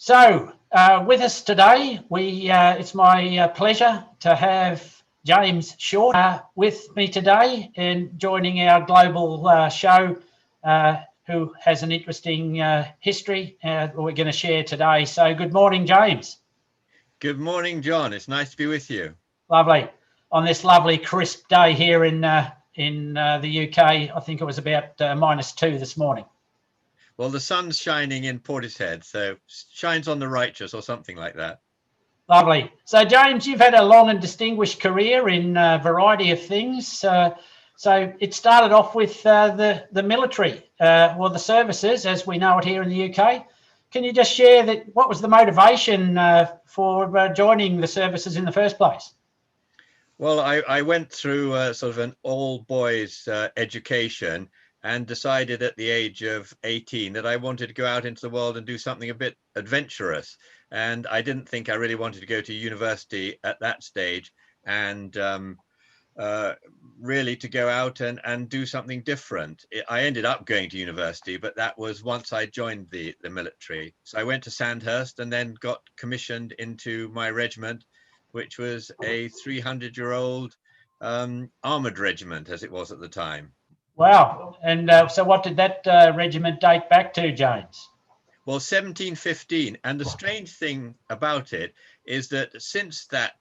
With us today, it's my pleasure to have James Short with me today and joining our global show, who has an interesting history we're going to share today. So good morning, James. Good morning, John. It's nice to be with you. Lovely. On this lovely crisp day here in the UK, I think it was about -2 this morning. Well, the sun's shining in Portishead, so shines on the righteous or something like that. Lovely. So, James, you've had a long and distinguished career in a variety of things. So it started off with the military, or the services, as we know it here in the UK. Can you just share what was the motivation for joining the services in the first place? Well, I went through sort of an all-boys education and decided at the age of 18 that I wanted to go out into the world and do something a bit adventurous. And I didn't think I really wanted to go to university at that stage, and really to go out and do something different. I ended up going to university, but that was once I joined the military. So I went to Sandhurst and then got commissioned into my regiment, which was a 300-year-old armoured regiment, as it was at the time. Wow. And so what did that regiment date back to, James? Well, 1715. And the strange thing about it is that since that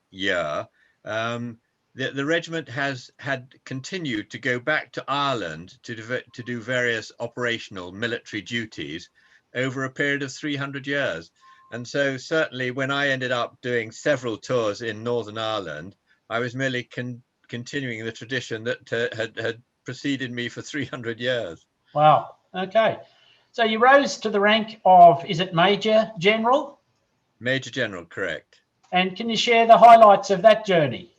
year, the regiment had continued to go back to Ireland to do various operational military duties over a period of 300 years. And so certainly when I ended up doing several tours in Northern Ireland, I was merely continuing the tradition that had preceded me for 300 years. Wow. Okay. So you rose to the rank of, is it Major General? Major General, correct. And can you share the highlights of that journey?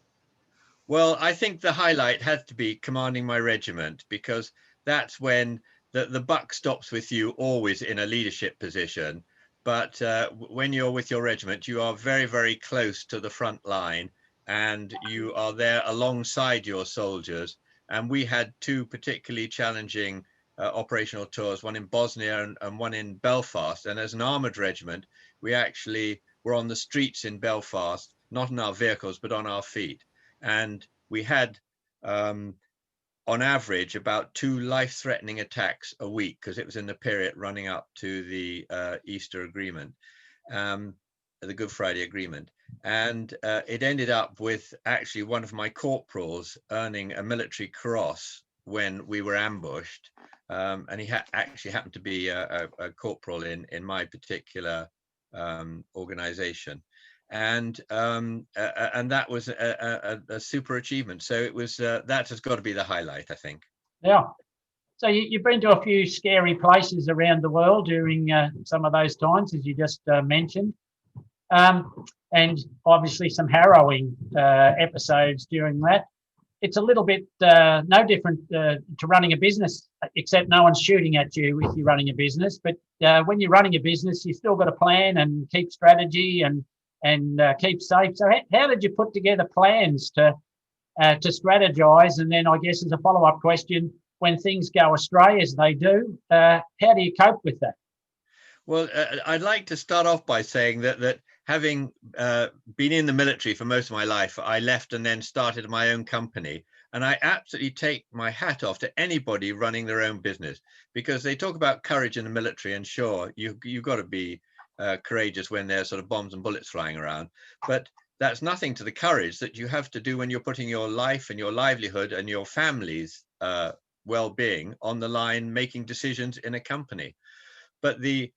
Well, I think the highlight has to be commanding my regiment, because that's when the buck stops with you, always in a leadership position. But when you're with your regiment, you are very, very close to the front line, and you are there alongside your soldiers. And we had two particularly challenging operational tours, one in Bosnia and one in Belfast. And as an armoured regiment, we actually were on the streets in Belfast, not in our vehicles, but on our feet. And we had, on average, about 2 life-threatening attacks a week, because it was in the period running up to the Easter Agreement, the Good Friday Agreement. And it ended up with actually one of my corporals earning a military cross when we were ambushed. And he actually happened to be a corporal in my particular organization. And that was a super achievement. So it was that has got to be the highlight, I think. Yeah. So you've been to a few scary places around the world during some of those times, as you just mentioned, and obviously some harrowing episodes during that. It's a little bit no different to running a business, except no one's shooting at you if you're running a business. But when you're running a business, you've still got to plan and keep strategy and keep safe. So how did you put together plans to strategize? And then I guess as a follow-up question, when things go astray, as they do, how do you cope with that? Well, I'd like to start off by saying that having been in the military for most of my life, I left and then started my own company. And I absolutely take my hat off to anybody running their own business, because they talk about courage in the military, and sure, you've got to be courageous when there's sort of bombs and bullets flying around. But that's nothing to the courage that you have to do when you're putting your life and your livelihood and your family's well-being on the line, making decisions in a company. But the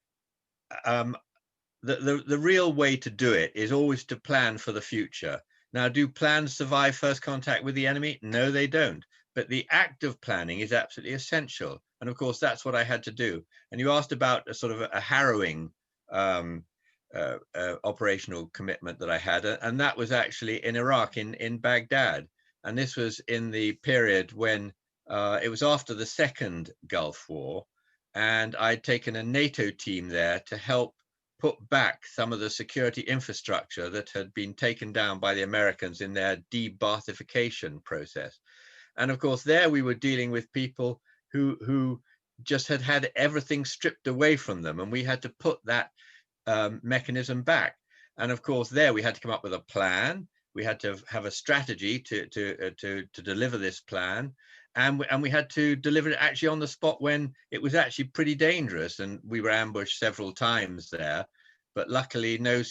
real way to do it is always to plan for the future. Now, do plans survive first contact with the enemy? No, they don't. But the act of planning is absolutely essential. And of course, that's what I had to do. And you asked about a sort of a harrowing operational commitment that I had. And that was actually in Iraq, in Baghdad. And this was in the period when it was after the second Gulf War. And I'd taken a NATO team there to help put back some of the security infrastructure that had been taken down by the Americans in their de-Baathification process. And of course, there we were dealing with people who just had everything stripped away from them. And we had to put that mechanism back. And of course, there we had to come up with a plan. We had to have a strategy to deliver this plan, and we had to deliver it actually on the spot when it was actually pretty dangerous, and we were ambushed several times there, but luckily no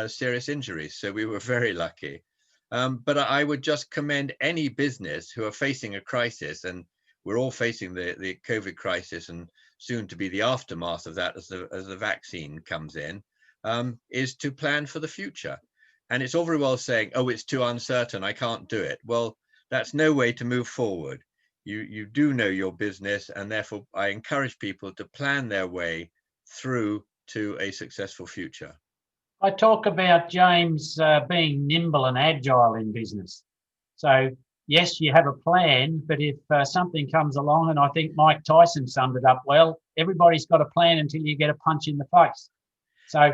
serious injuries. So we were very lucky. But I would just commend any business who are facing a crisis, and we're all facing the COVID crisis, and soon to be the aftermath of that as the vaccine comes in, is to plan for the future. And it's all very well saying, oh, it's too uncertain, I can't do it. Well, that's no way to move forward. You do know your business, and therefore I encourage people to plan their way through to a successful future. I talk about, James, being nimble and agile in business. So yes, you have a plan, but if something comes along, and I think Mike Tyson summed it up well, everybody's got a plan until you get a punch in the face. So,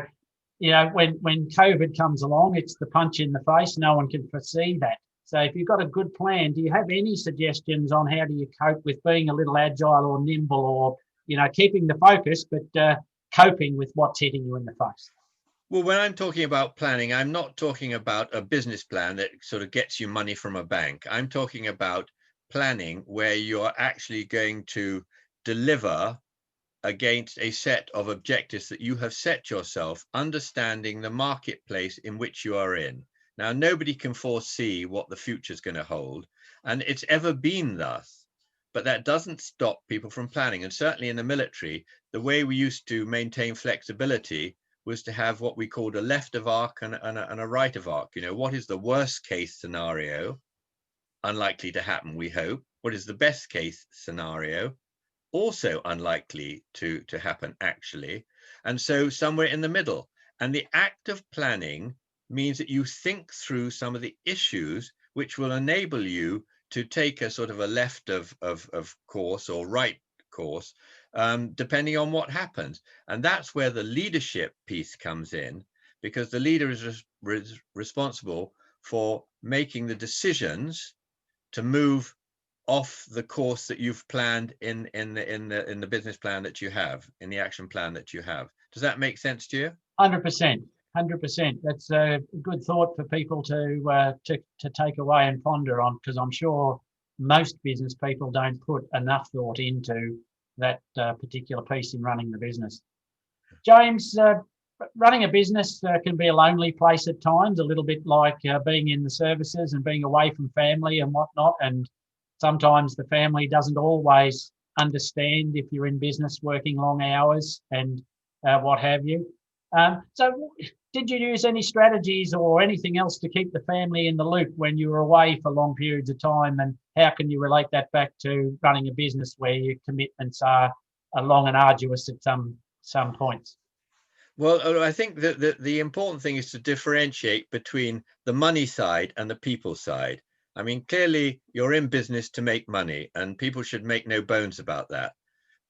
you know, when COVID comes along, it's the punch in the face. No one can foresee that. So if you've got a good plan, do you have any suggestions on how do you cope with being a little agile or nimble, or, you know, keeping the focus, but coping with what's hitting you in the face? Well, when I'm talking about planning, I'm not talking about a business plan that sort of gets you money from a bank. I'm talking about planning where you're actually going to deliver against a set of objectives that you have set yourself, understanding the marketplace in which you are in. Now, nobody can foresee what the future is going to hold, and it's ever been thus. But that doesn't stop people from planning. And certainly in the military, the way we used to maintain flexibility was to have what we called a left of arc and a right of arc. You know, what is the worst case scenario? Unlikely to happen, we hope. What is the best case scenario? Also unlikely to happen, actually. And so somewhere in the middle. And the act of planning means that you think through some of the issues which will enable you to take a sort of a left of course or right course, depending on what happens. And that's where the leadership piece comes in, because the leader is responsible for making the decisions to move off the course that you've planned in the business plan that you have, in the action plan that you have. Does that make sense to you? 100%. 100%. That's a good thought for people to take away and ponder on, because I'm sure most business people don't put enough thought into that particular piece in running the business. James, running a business can be a lonely place at times, a little bit like being in the services and being away from family and whatnot. And sometimes the family doesn't always understand if you're in business working long hours and what have you. So did you use any strategies or anything else to keep the family in the loop when you were away for long periods of time? And how can you relate that back to running a business where your commitments are long and arduous at some points? Well, I think that the important thing is to differentiate between the money side and the people side. I mean, clearly you're in business to make money, and people should make no bones about that.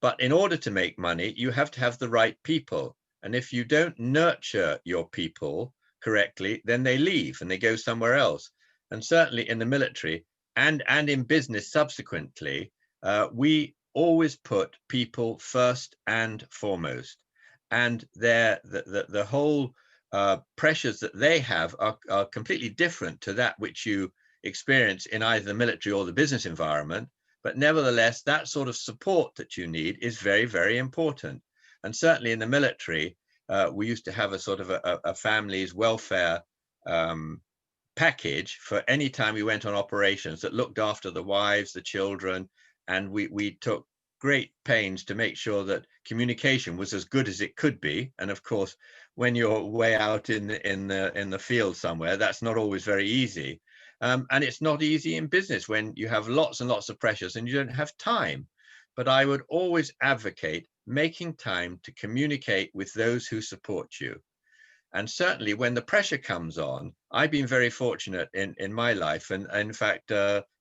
But in order to make money, you have to have the right people. And if you don't nurture your people correctly, then they leave and they go somewhere else. And certainly in the military and in business subsequently, we always put people first and foremost. And the whole pressures that they have are completely different to that which you experience in either the military or the business environment. But nevertheless, that sort of support that you need is very, very important. And certainly in the military, we used to have a sort of a family's welfare package for any time we went on operations that looked after the wives, the children, and we took great pains to make sure that communication was as good as it could be. And of course, when you're way out in the field somewhere, that's not always very easy. And it's not easy in business when you have lots and lots of pressures and you don't have time. But I would always advocate making time to communicate with those who support you. And certainly when the pressure comes on, I've been very fortunate in my life. And in fact,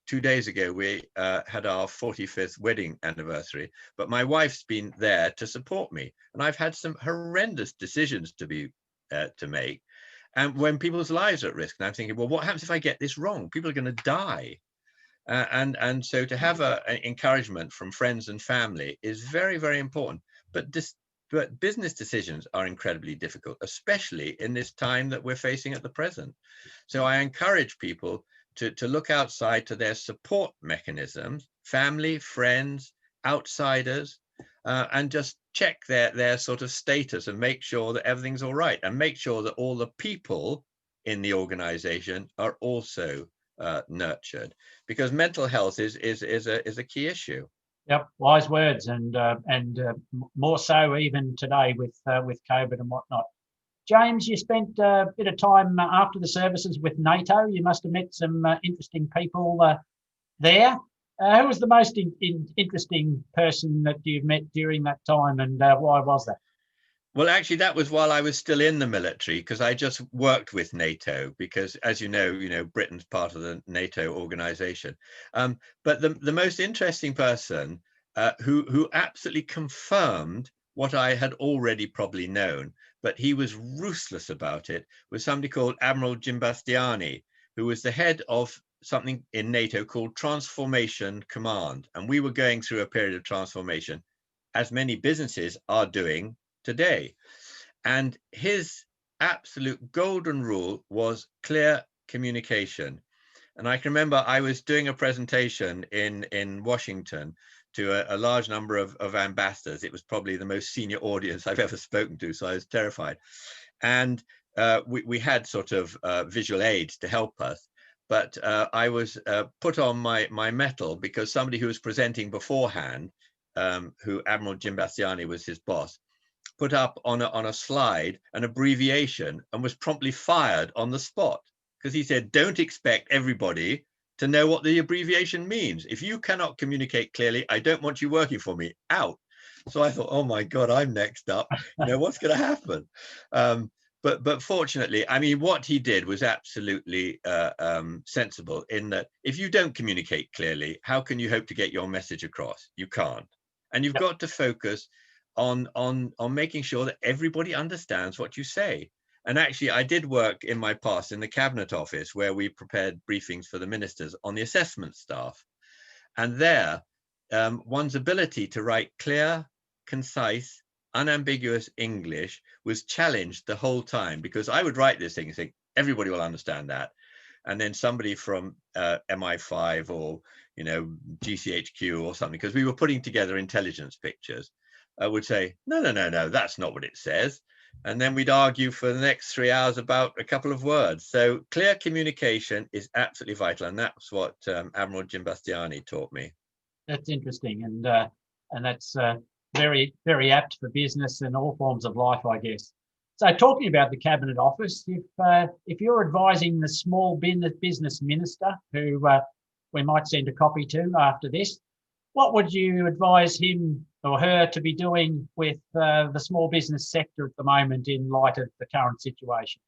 2 days ago, we had our 45th wedding anniversary, but my wife's been there to support me. And I've had some horrendous decisions to make. And when people's lives are at risk, and I'm thinking, well, what happens if I get this wrong? People are going to die. And so to have an encouragement from friends and family is very, very important. But But business decisions are incredibly difficult, especially in this time that we're facing at the present. So I encourage people to look outside to their support mechanisms, family, friends, outsiders, and just check their sort of status and make sure that everything's all right, and make sure that all the people in the organization are also nurtured, because mental health is a key issue. Yep, wise words, and more so even today with COVID and whatnot. James, you spent a bit of time after the services with NATO. You must have met some interesting people there. Who was the most interesting person that you've met during that time, and why was that? Well, actually, that was while I was still in the military, because I just worked with NATO, because, as you know, Britain's part of the NATO organization. But the most interesting person who absolutely confirmed what I had already probably known, but he was ruthless about it, was somebody called Admiral Gimbastiani, who was the head of something in NATO called Transformation Command. And we were going through a period of transformation, as many businesses are doing today. And his absolute golden rule was clear communication. And I can remember I was doing a presentation in Washington to a large number of ambassadors. It was probably the most senior audience I've ever spoken to, so I was terrified. And we had sort of visual aids to help us. But I was put on my mettle because somebody who was presenting beforehand, who Admiral Gimbastiani was his boss, put up on a slide an abbreviation and was promptly fired on the spot, because he said, don't expect everybody to know what the abbreviation means. If you cannot communicate clearly, I don't want you working for me. Out. So I thought, oh my God, I'm next up. What's going to happen? But fortunately, I mean, what he did was absolutely sensible, in that if you don't communicate clearly, how can you hope to get your message across? You can't. And you've got to focus on making sure that everybody understands what you say. And actually, I did work in my past in the Cabinet Office, where we prepared briefings for the ministers on the assessment staff. And there, one's ability to write clear, concise, unambiguous English was challenged the whole time, because I would write this thing and think, everybody will understand that. And then somebody from MI5 or GCHQ or something, because we were putting together intelligence pictures, would say, no, that's not what it says. And then we'd argue for the next 3 hours about a couple of words. So clear communication is absolutely vital. And that's what Admiral Gimbastiani taught me. That's interesting. And that's very, very apt for business and all forms of life, I guess. So talking about the Cabinet Office, if you're advising the small business minister, who we might send a copy to after this, what would you advise him or her to be doing with the small business sector at the moment in light of the current situation?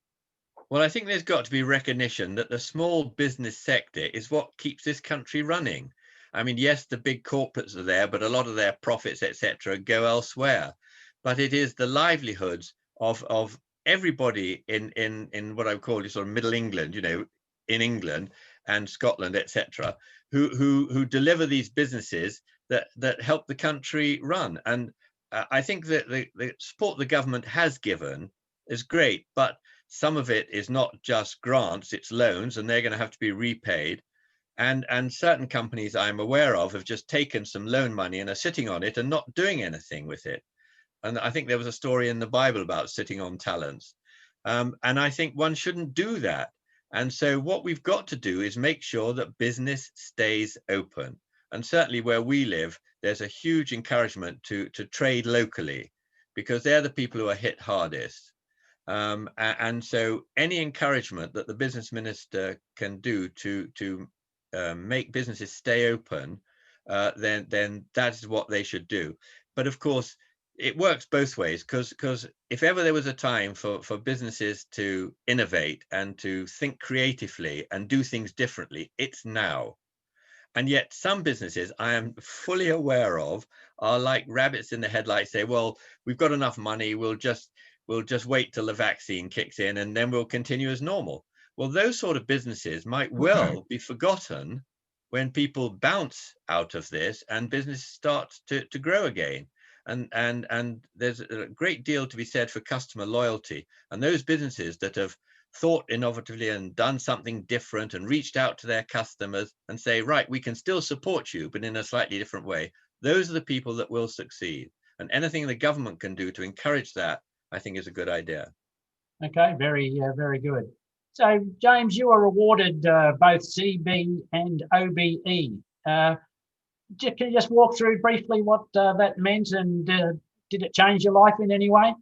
Well, I think there's got to be recognition that the small business sector is what keeps this country running. I mean, yes, the big corporates are there, but a lot of their profits, etc., go elsewhere. But it is the livelihoods of everybody in what I would call sort of Middle England, in England and Scotland, etc., who deliver these businesses that help the country run. And I think that the support the government has given is great, but some of it is not just grants, it's loans, and they're going to have to be repaid. And certain companies I'm aware of have just taken some loan money and are sitting on it and not doing anything with it. And I think there was a story in the Bible about sitting on talents. And I think one shouldn't do that. And so what we've got to do is make sure that business stays open. And certainly where we live, there's a huge encouragement to trade locally, because they're the people who are hit hardest. And so any encouragement that the business minister can do to make businesses stay open, then that is what they should do. But of course, it works both ways, because if ever there was a time for businesses to innovate and to think creatively and do things differently, it's now. And yet some businesses I am fully aware of are like rabbits in the headlights, say, well, we've got enough money, we'll just wait till the vaccine kicks in and then we'll continue as normal. Well, those sort of businesses might well be forgotten when people bounce out of this and business starts to grow again. and there's a great deal to be said for customer loyalty, and those businesses that have thought innovatively and done something different and reached out to their customers and say, right, we can still support you, but in a slightly different way. Those are the people that will succeed. And anything the government can do to encourage that, I think, is a good idea. Okay, very good. So, James, you were awarded both CB and OBE. Can you just walk through briefly what that meant, and did it change your life in any way?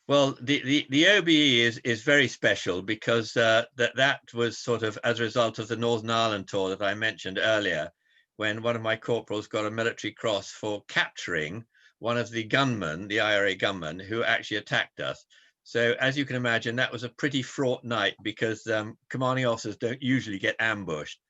Well, the OBE is very special because that was sort of as a result of the Northern Ireland tour that I mentioned earlier, when one of my corporals got a military cross for capturing one of the gunmen, the IRA gunmen, who actually attacked us. So as you can imagine, that was a pretty fraught night because commanding officers don't usually get ambushed.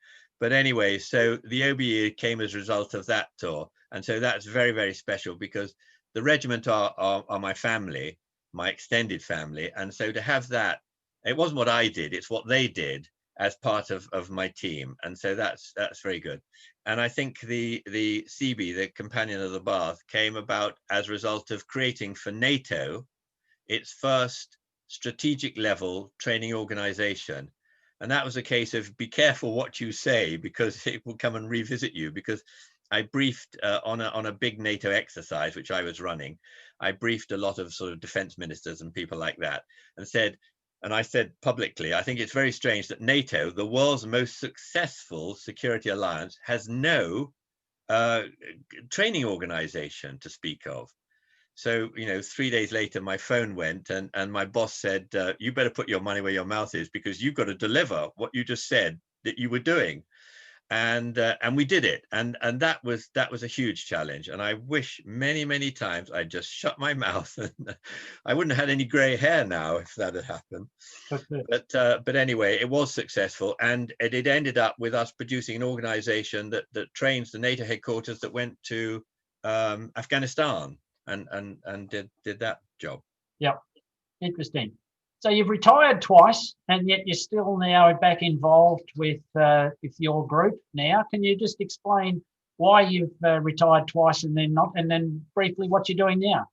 But anyway, so the OBE came as a result of that tour. And so that's very special because the regiment are my family, my extended family. And so to have that, it wasn't what I did, it's what they did as part of my team. And so that's very good. And I think the CB, the Companion of the Bath, came about as a result of creating for NATO its first strategic level training organization. And that was a case of be careful what you say, because it will come and revisit you. Because I briefed on a big NATO exercise, which I was running. I briefed a lot of sort of defense ministers and people like that, and I said publicly, I think it's very strange that NATO, the world's most successful security alliance, has no training organization to speak of. So, 3 days later, my phone went and my boss said, you better put your money where your mouth is, because you've got to deliver what you just said that you were doing. And we did it. And that was a huge challenge. And I wish many times I'd just shut my mouth, and I wouldn't have had any gray hair now if that had happened. But anyway, it was successful. And it ended up with us producing an organization that trains the NATO headquarters that went to Afghanistan. And did that job. Yep, interesting. So you've retired twice, and yet you're still now back involved with your group now. Can you just explain why you've retired twice and then not, and then briefly what you're doing now?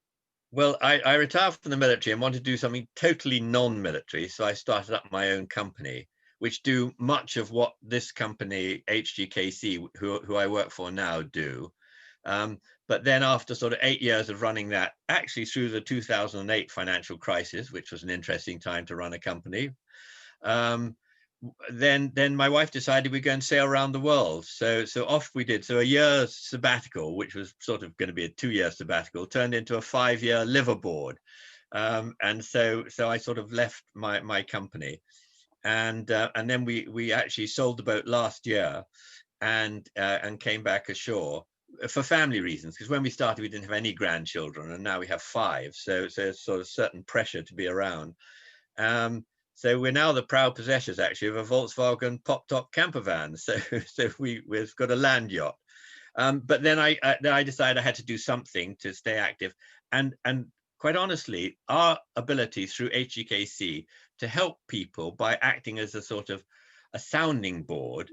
Well, I retired from the military and wanted to do something totally non-military, so I started up my own company, which do much of what this company, HGKC, who I work for now, do. But then after sort of 8 years of running that, actually through the 2008 financial crisis, which was an interesting time to run a company, then my wife decided we'd go and sail around the world. So off we did. So a year's sabbatical, which was sort of going to be a 2-year sabbatical, turned into a 5-year liveaboard. And so I sort of left my company, and then we actually sold the boat last year, and came back ashore for family reasons, because when we started we didn't have any grandchildren, and now we have 5, so there's sort of certain pressure to be around. So we're now the proud possessors actually of a Volkswagen pop-top camper van, so we've got a land yacht. But then I decided I had to do something to stay active, and quite honestly, our ability through HGKC to help people by acting as a sort of a sounding board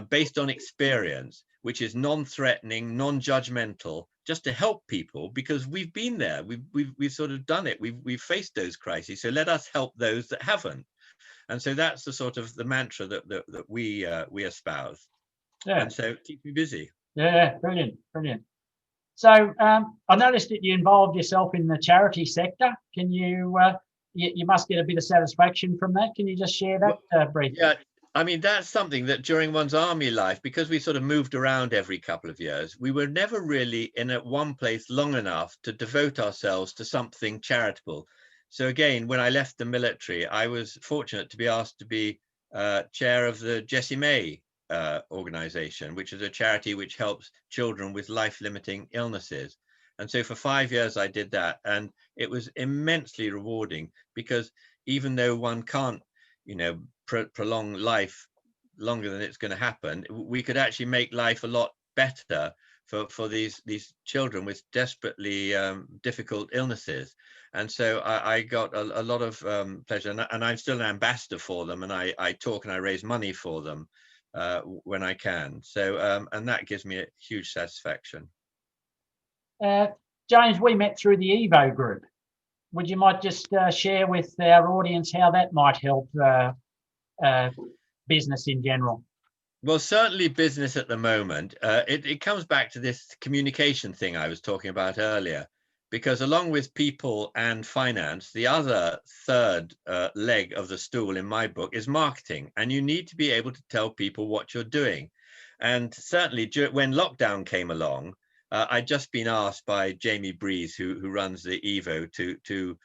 based on experience, which is non-threatening, non-judgmental, just to help people, because we've been there, we've sort of done it, we've faced those crises, so let us help those that haven't. And so that's the sort of the mantra that we espouse. Yeah. And so it keeps me busy. Yeah, brilliant. So I noticed that you involved yourself in the charity sector. Can you must get a bit of satisfaction from that. Can you just share that briefly? Yeah. I mean, that's something that during one's army life, because we sort of moved around every couple of years, we were never really in one place long enough to devote ourselves to something charitable. So again, when I left the military, I was fortunate to be asked to be chair of the Jessie May organization, which is a charity which helps children with life-limiting illnesses. And so for 5 years, I did that. And it was immensely rewarding, because even though one can't, prolong life longer than it's going to happen, we could actually make life a lot better for these children with desperately difficult illnesses. And so I got a lot of pleasure, and I'm still an ambassador for them, and I talk and I raise money for them when I can. So and that gives me a huge satisfaction. James, we met through the Evo Group. Would you might just share with our audience how that might help business in general? Well, certainly business at the moment, it comes back to this communication thing I was talking about earlier, because along with people and finance, the other third leg of the stool in my book is marketing. And you need to be able to tell people what you're doing. And certainly when lockdown came along, I'd just been asked by Jamie Breeze, who runs the Evo, to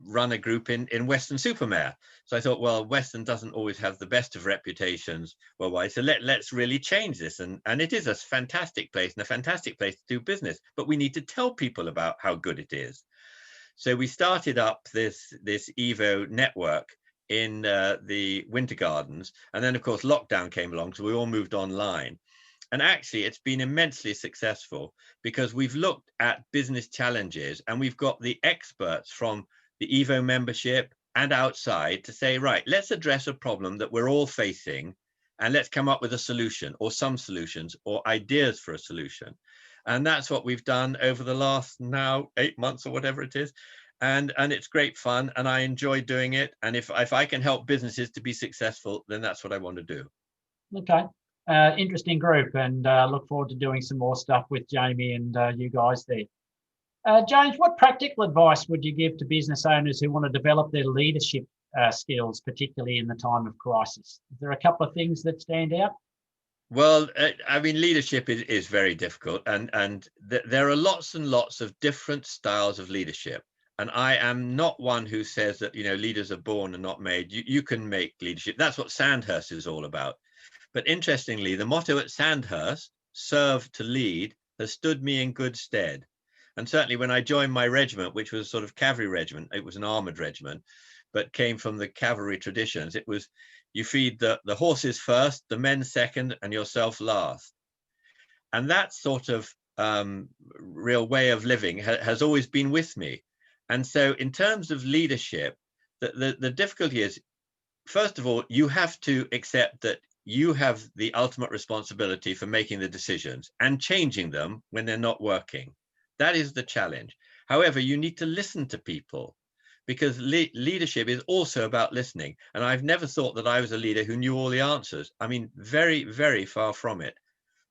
run a group in Weston-super-Mare. So I thought, well, Weston doesn't always have the best of reputations worldwide. So let's really change this. And it is a fantastic place and a fantastic place to do business, but we need to tell people about how good it is. So we started up this Evo network in the Winter Gardens. And then, of course, lockdown came along, so we all moved online. And actually, it's been immensely successful because we've looked at business challenges and we've got the experts from the Evo membership and outside to say, right, let's address a problem that we're all facing and let's come up with a solution or some solutions or ideas for a solution. And that's what we've done over the last now 8 months or whatever it is. And it's great fun and I enjoy doing it. And if I can help businesses to be successful, then that's what I want to do. Okay. Interesting group, and look forward to doing some more stuff with Jamie and you guys there. James, what practical advice would you give to business owners who want to develop their leadership skills, particularly in the time of crisis? Is there a couple of things that stand out? Well, I mean, leadership is very difficult, and there are lots and lots of different styles of leadership. And I am not one who says that, you know, leaders are born and not made. You can make leadership. That's what Sandhurst is all about. But interestingly, the motto at Sandhurst, serve to lead, has stood me in good stead. And certainly when I joined my regiment, which was a sort of cavalry regiment, it was an armored regiment, but came from the cavalry traditions. It was, you feed the horses first, the men second, and yourself last. And that sort of real way of living has always been with me. And so in terms of leadership, the difficulty is, first of all, you have to accept that you have the ultimate responsibility for making the decisions and changing them when they're not working. That is the challenge. However, you need to listen to people because leadership is also about listening. And I've never thought that I was a leader who knew all the answers. I mean, very, very far from it.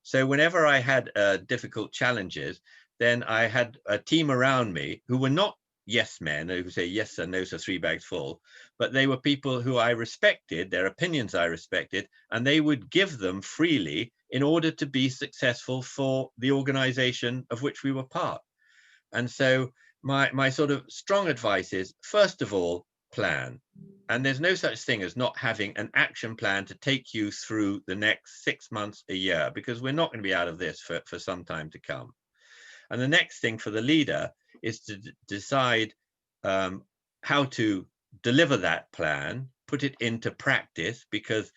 So whenever I had difficult challenges, then I had a team around me who were not yes men who say yes sir, no sir, 3 bags full, but they were people who I respected, their opinions I respected, and they would give them freely in order to be successful for the organization of which we were part. And so my sort of strong advice is, first of all, plan. And there's no such thing as not having an action plan to take you through the next 6 months, a year, because we're not going to be out of this for some time to come. And the next thing for the leader is to decide how to deliver that plan, put it into practice, because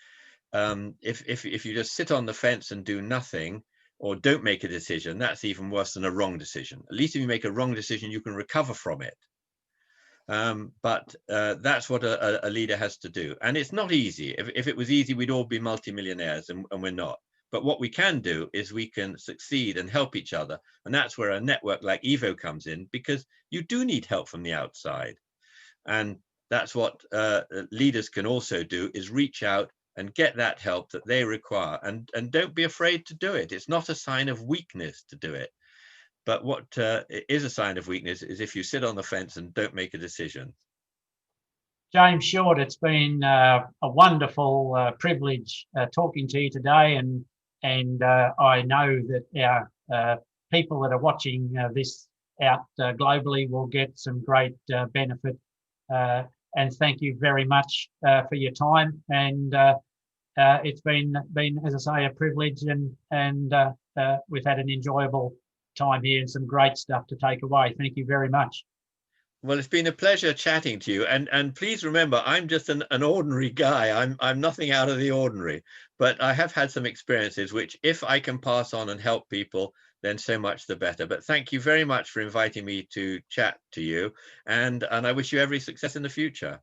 if you just sit on the fence and do nothing or don't make a decision, that's even worse than a wrong decision. At least if you make a wrong decision, you can recover from it. But that's what a leader has to do. And it's not easy. If it was easy, we'd all be multimillionaires, and we're not. But what we can do is we can succeed and help each other. And that's where a network like Evo comes in, because you do need help from the outside. And that's what leaders can also do, is reach out and get that help that they require. And don't be afraid to do it. It's not a sign of weakness to do it. But what is a sign of weakness is if you sit on the fence and don't make a decision. James Short, it's been a wonderful privilege talking to you today, and I know that our people that are watching this out globally will get some great benefit. And thank you very much for your time. And it's been, as I say, a privilege, and we've had an enjoyable time here and some great stuff to take away. Thank you very much. Well, it's been a pleasure chatting to you, and please remember, I'm just an ordinary guy. I'm nothing out of the ordinary, but I have had some experiences which, if I can pass on and help people, then so much the better. But thank you very much for inviting me to chat to you, and I wish you every success in the future.